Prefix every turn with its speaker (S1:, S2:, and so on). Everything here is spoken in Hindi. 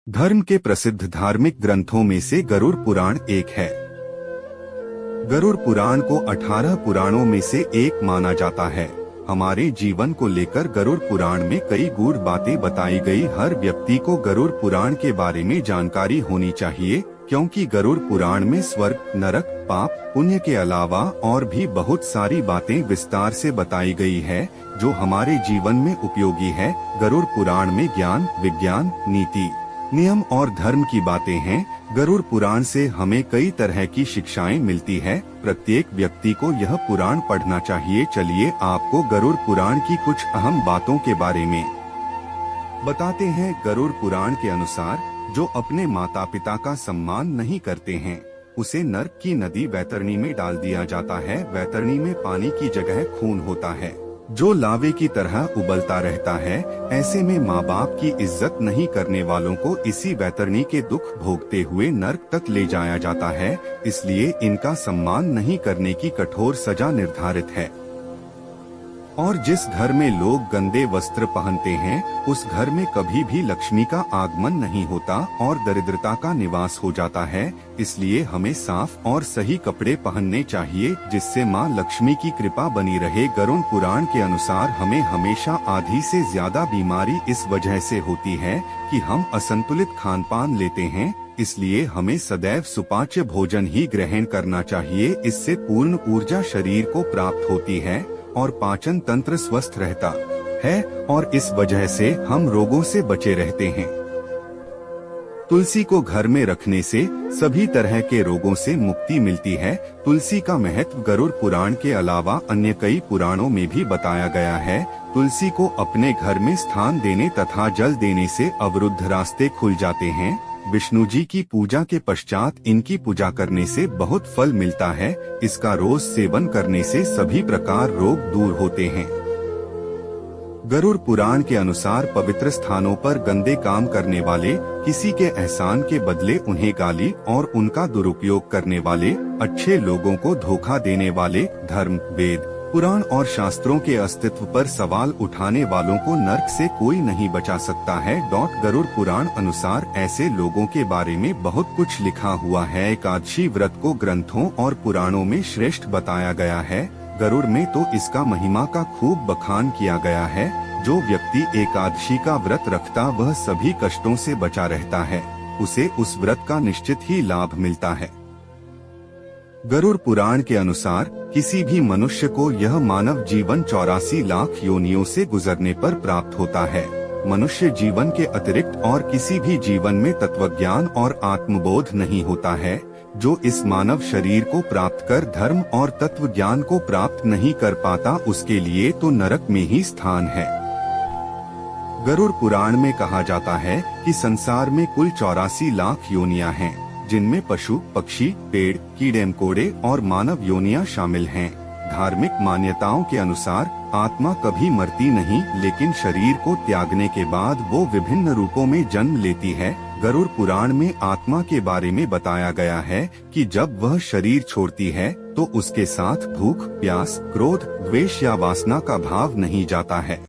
S1: धर्म के प्रसिद्ध धार्मिक ग्रंथों में से गरुड़ पुराण एक है। गरुड़ पुराण को 18 पुराणों में से एक माना जाता है। हमारे जीवन को लेकर गरुड़ पुराण में कई गूढ़ बातें बताई गई। हर व्यक्ति को गरुड़ पुराण के बारे में जानकारी होनी चाहिए, क्योंकि गरुड़ पुराण में स्वर्ग, नरक, पाप, पुण्य के अलावा और भी बहुत सारी बातें विस्तार से बताई गई है, जो हमारे जीवन में उपयोगी है। गरुड़ पुराण में ज्ञान, विज्ञान, नीति, नियम और धर्म की बातें हैं। गरुड़ पुराण से हमें कई तरह की शिक्षाएं मिलती है। प्रत्येक व्यक्ति को यह पुराण पढ़ना चाहिए। चलिए आपको गरुड़ पुराण की कुछ अहम बातों के बारे में बताते हैं। गरुड़ पुराण के अनुसार जो अपने माता पिता का सम्मान नहीं करते हैं, उसे नर्क की नदी वैतरणी में डाल दिया जाता है। वैतरणी में पानी की जगह खून होता है, जो लावे की तरह उबलता रहता है। ऐसे में माँ बाप की इज्जत नहीं करने वालों को इसी वैतरणी के दुख भोगते हुए नर्क तक ले जाया जाता है। इसलिए इनका सम्मान नहीं करने की कठोर सजा निर्धारित है। और जिस घर में लोग गंदे वस्त्र पहनते हैं, उस घर में कभी भी लक्ष्मी का आगमन नहीं होता और दरिद्रता का निवास हो जाता है। इसलिए हमें साफ और सही कपड़े पहनने चाहिए, जिससे माँ लक्ष्मी की कृपा बनी रहे। गरुड़ पुराण के अनुसार हमें हमेशा आधी से ज्यादा बीमारी इस वजह से होती है कि हम असंतुलित खान पान लेते हैं। इसलिए हमें सदैव सुपाच्य भोजन ही ग्रहण करना चाहिए। इससे पूर्ण ऊर्जा शरीर को प्राप्त होती है और पाचन तंत्र स्वस्थ रहता है, और इस वजह से हम रोगों से बचे रहते हैं। तुलसी को घर में रखने से सभी तरह के रोगों से मुक्ति मिलती है। तुलसी का महत्व गरुड़ पुराण के अलावा अन्य कई पुराणों में भी बताया गया है। तुलसी को अपने घर में स्थान देने तथा जल देने से अवरुद्ध रास्ते खुल जाते हैं। विष्णु जी की पूजा के पश्चात इनकी पूजा करने से बहुत फल मिलता है। इसका रोज सेवन करने से सभी प्रकार रोग दूर होते हैं। गरुड़ पुराण के अनुसार पवित्र स्थानों पर गंदे काम करने वाले, किसी के एहसान के बदले उन्हें गाली और उनका दुरुपयोग करने वाले, अच्छे लोगों को धोखा देने वाले, धर्म, वेद, पुराण और शास्त्रों के अस्तित्व पर सवाल उठाने वालों को नर्क से कोई नहीं बचा सकता है। गरुड़ पुराण अनुसार ऐसे लोगों के बारे में बहुत कुछ लिखा हुआ है। एकादशी व्रत को ग्रंथों और पुराणों में श्रेष्ठ बताया गया है। गरुड़ में तो इसका महिमा का खूब बखान किया गया है। जो व्यक्ति एकादशी का व्रत रखता वह सभी कष्टों से बचा रहता है। उसे उस व्रत का निश्चित ही लाभ मिलता है। गरुड़ पुराण के अनुसार किसी भी मनुष्य को यह मानव जीवन 84 लाख योनियों से गुजरने पर प्राप्त होता है। मनुष्य जीवन के अतिरिक्त और किसी भी जीवन में तत्वज्ञान और आत्मबोध नहीं होता है। जो इस मानव शरीर को प्राप्त कर धर्म और तत्व ज्ञान को प्राप्त नहीं कर पाता, उसके लिए तो नरक में ही स्थान है। गरुड़ पुराण में कहा जाता है कि संसार में कुल 84 लाख योनियां हैं, जिनमें पशु, पक्षी, पेड़, कीड़े मकोड़े और मानव योनियां शामिल हैं। धार्मिक मान्यताओं के अनुसार आत्मा कभी मरती नहीं, लेकिन शरीर को त्यागने के बाद वो विभिन्न रूपों में जन्म लेती है। गरुड़ पुराण में आत्मा के बारे में बताया गया है कि जब वह शरीर छोड़ती है तो उसके साथ भूख, प्यास, क्रोध, द्वेष या वासना का भाव नहीं जाता है।